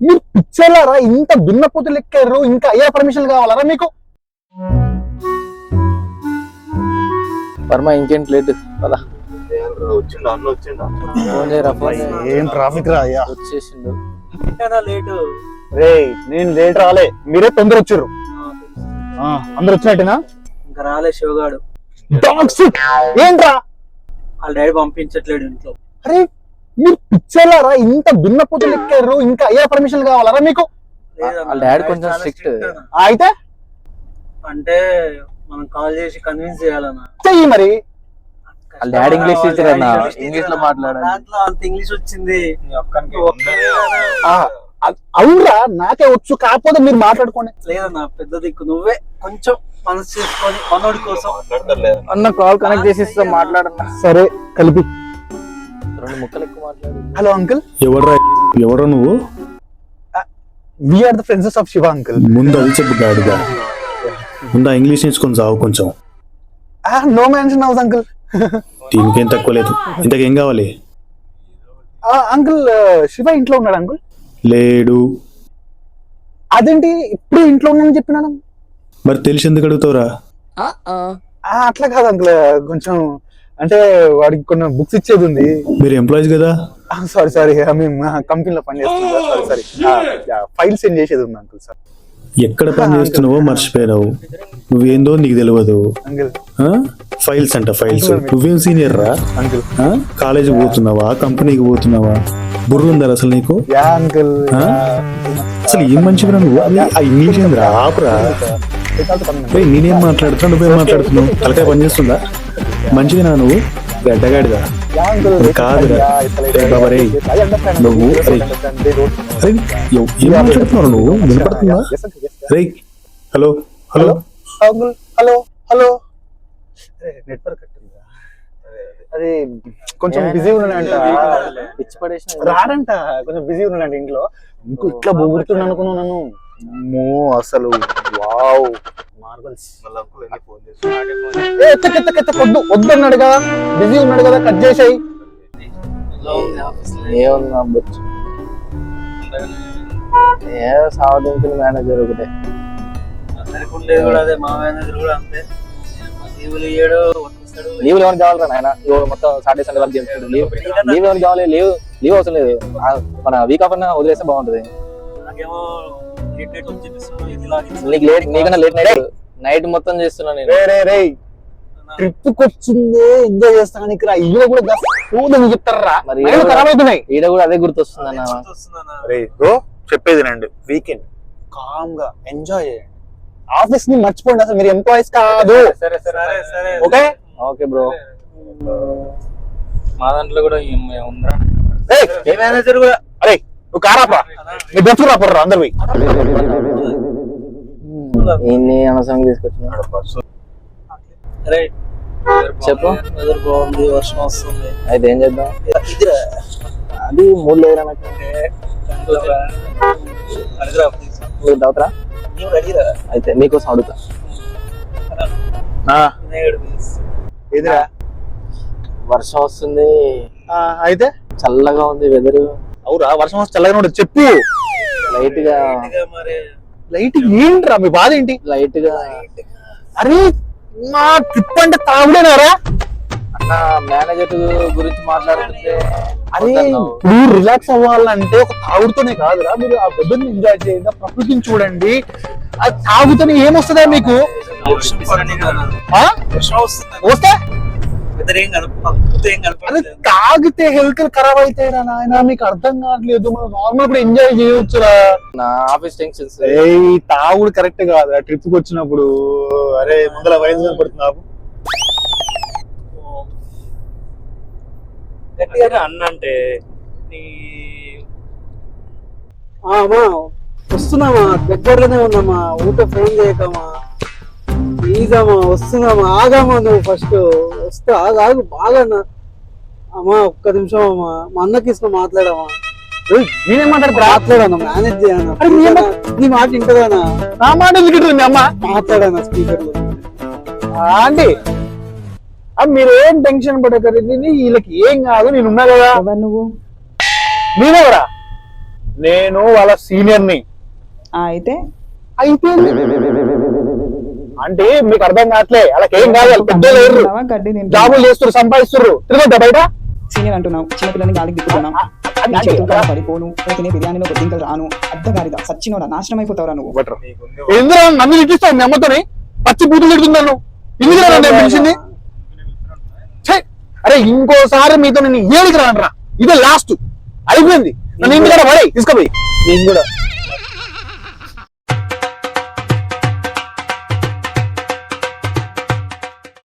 మీరు పిచ్చలారా? ఇంత దున్నపోతులు ఎక్కారు, ఇంకా అయ్యా పర్మిషన్ కావాలరా మీకు? వర్మ ఇంకేంటి లేట్ అలా ఏం ట్రాఫిక్ రా అయ్యా, వచ్చేసిండు. లేటు రే నేను లేట్ రాలే, మీరే తొందర వచ్చారు. అందరు వచ్చినట్టేనా? ఇంకా రాలే శివగాడు. ఏంట్రా? వాళ్ళ డాడీ పంపించట్లేడు ఇంట్లో. అరే మీరు పిచ్చలారా? ఇంత దున్నపోతులు ఎక్కారు, ఇంకా అయ్యా పర్మిషన్ కావాలరా మీకు? వాళ్ళ డాడీ కొంచెం స్ట్రిక్ట్. అయితే అంటే మనం కాల్ చేసి కన్విన్స్ చేయాలన్నా. చెయ్యి మరి. వాళ్ళ డాడీ ఇంగ్లీష్ టీచర్ అన్న, ఇంగ్లీష్ లో మాట్లాడాలి. దాంట్లో అంత ఇంగ్లీష్ వచ్చింది. అవునరా, నాకే వచ్చు, కాకపోతే మీరు మాట్లాడుకోండి. లేదన్నా, పెద్ద దిక్కు నువ్వే. కొంచెం మనసు చేసుకొని మనోడి కోసం అన్న కాల్ కనెక్ట్ చేసి ఇస్తా, మాట్లాడన్నా. సరే కలిపి. రెండు ముక్కలు ఎక్కువ మాట్లాడు. Hello uncle. ఎవరా నువ్వు? We are the friends of Shiva uncle. ముందు అది చెప్పు గాడిగా, ముందు ఇంగ్లీష్ నేర్చుకొని చావు కొంచెం. No mention house uncle. దీనికి ఏం తక్కువ లేదు. ఇంతకేం కావాలి? అంకుల్ శివ ఇంట్లో ఉన్నాడు అంకుల్. లేడు. అదేంటి ఇప్పుడు ఇంట్లో ఉన్నానని చెప్పినాను? మరి తెలిసి ఎందుకు అడుగుతావురా? అట్లా కాదు అంకుల్, కొంచెం అంటే వాడికి కొన్ని బుక్స్ ఇచ్చేది ఉంది. మీరు ఎంప్లాయీస్ కదా? సారీ మేము కంపెనీలో పని చేస్తున్నాం. సారీ ఫైల్ సెండ్ చేసేది ఉంది అంకుల్. సార్ ఎక్కడ పని చేస్తున్నావో మర్చిపోయినావు. నువ్వేందో నీకు తెలియదు. అంకుల్ ఫైల్స్ అంట, ఫైల్స్. నువ్వేం సీనియర్ రా అంకుల్? కాలేజీకి పోతున్నావా, కంపెనీకి పోతున్నావా? బుర్ర ఉందా అసలు నీకు? Yeah uncle. అసలు ఏం మంచిగా నువ్వు ఆ ఇంగ్లీష్ ఏందిరా? ఆపురా. నేనేం మాట్లాడుతున్నా, నువ్వేం మాట్లాడుతున్నావు? తలకాయ పని చేస్తుందా? మంచిగా నువ్వు గడ్డగాడిదా? కాదురా బాబరే, నువ్వు అరే ఏం మాట్లాడుతున్నావు నువ్వు? వినపడుతుందా? రే hello hello uncle. Hello hello. Network అది కొంచెం బిజీ ఉన్నాడంట, పిచ్చి పడేసిన రాడంట, కొంచెం బిజీ ఉన్నాడంట ఇంట్లో. ఇంకో ఇట్లా బొగుడుతున్నాను అనుకున్నాను నన్ను. అమ్మో అసలు వావ్ మార్బల్స్. వద్దు అన్నాడు కదా, బిజీ ఉన్నాడు కదా, కట్ చేసాయి. ఏమన్నా అవ్వచ్చు. ఏ సావదింపులు మేనేజర్ ఒకటే. అందరికి ఉండేది కూడా అదే, మా మేనేజర్ కూడా అంతే. లీవులు ఇయ్యడు, లీవ్ ఏమైనా కావాలరా నాయన? మొత్తం సాటర్డే సండే వరకు చెప్తాడు. లీవ్ ఏమైనా కావాలి? లీవ్ అవసరం లేదు. మన వీక్ ఆఫ్ అన్న వదిలేస్తే బాగుంటది. నాకేమో లేట్ నైట్ వచ్చి చూపిస్తున్నావు, ఇది లాగించు. నీకు నీకన్నా లేట్ నైట్ మొత్తం చేస్తున్నా నేను. ట్రిప్ కి వచ్చిందే ఎంజాయ్ చేస్తాను. ఇక్కడ ఇల్లు కూడా చూడని చెప్తారా? మరి ఖరాబ్ అవుతున్నాయి. ఈడ కూడా అదే గుర్తొస్తుంది అన్న. చెప్పేది నండి, వీకెండ్ కామ్ గా ఎంజాయ్ చేయండి. ఆఫీస్ ని మర్చిపోండి, అసలు మీరు ఎంప్లాయీస్ కాదు. సరే సరే సరే ఓకే ఓకే బ్రో. మా దాంట్లో కూడా ఉందా ఏ మేనేజర్ కూడా? అరే నువ్వు కారాపరా, నీ బెస్ట్ రాపర్రా అందరివి. ఈయన్ని అనవసరంగా తీసుకొచ్చిన. చెప్పు. వెదర్ బాగుంది, వర్షం వస్తుంది. అయితే ఏం చేద్దాం? అది మూడు లేదురా నాకు. మీరు దావుతారా? అయితే మీకోసం అడుగుతా. ఏదిరా? వర్షం వస్తుంది, అయితే చల్లగా ఉంది వెదర్. అవురా, వర్షం వస్తే చల్లగా ఉండదు. చెప్పు. లైట్ గా లైట్ ఏంట్రా మీ బాధ ఏంటి? లైట్ గా. అరే మా ట్రిప్ అంటే తాగుడేనారా? అన్న మేనేజర్ గురించి మాట్లాడుతుంటే అరే మీరు రిలాక్స్ అవ్వాలంటే ఒక తాగుడుతోనే కాదురా, మీరు ఆ వెదర్ని ఎంజాయ్ చేయండి, ప్రకృతిని చూడండి. అది తాగుతూనే ఏమొస్తుందా మీకు? వస్తే అదే తాగితే హెల్త్ ఖరాబ్ అయితే నాయన, మీకు అర్థం కావట్లేదు. మనం నార్మల్ కూడా ఎంజాయ్ చేయొచ్చురా. నా ఆఫీస్ టెన్షన్స్. తాగుడు కరెక్ట్ కాదురా ట్రిప్ కి వచ్చినప్పుడు. అరే ముందర వయసు కనపడుతున్నావు. అన్న అంటే వస్తున్నామా? దగ్గరలోనే ఉన్నామా? ఊట ఫోన్ చేయకమా? ప్లీజ్ అమ్మా, వస్తున్నామా? ఆగామా నువ్వు ఫస్ట్. వస్తా, ఆగు బాగా అమ్మా. ఒక్క నిమిషం అమ్మా, మా అన్నకి ఇష్టం మాట్లాడమా? నేనేం మాట్లాడాను, మేనేజ్ చేయను. నీ మాట వింటదానా? నా మాట ఎందుకు అమ్మ? మాట్లాడాను స్పీకర్ లో. ఆంటీ మీరేం టెన్షన్ పడకరు, వీళ్ళకి ఏం కాదు, నేను ఉన్నా కదా. నువ్వు నేనెవరా? నేను వాళ్ళ సీనియర్ని. అయితే అయితే అంటే మీకు అర్థం కావట్లే, వాళ్ళకి ఏం కాదు, వాళ్ళు పెద్దలు లేరు, తింటున్నావా, గడ్డి తింటున్నావా? జాబులు చేస్తారు, సంపాదిస్తారు, తిరుగుతా బయట. సీనియర్ అంటున్నావు, చిన్నపిల్లని గాలికి దిక్కుతున్నావు. నీ చేతులు కాళ్ళు పడిపోను, నువ్వు తినే బిర్యానీలో బొద్దింకలు రాను, అద్దగారిగా సచ్చినోడా నాశనం అయిపోతావురా నువ్వు. ఎందుకు నన్ను తిట్టిస్తావు? మీ అమ్మతోని పచ్చి బూతులు తిడుతున్నాను. ఎందుకు నన్ను పిలిచింది? ఛే! అరే ఇంకోసారి మీతో నేను ఏడికి రానరా, ఇదే లాస్ట్, అయిపోయింది. నన్ను ఇంటికాడ పడే తీసుకుపోయి. నేను కూడా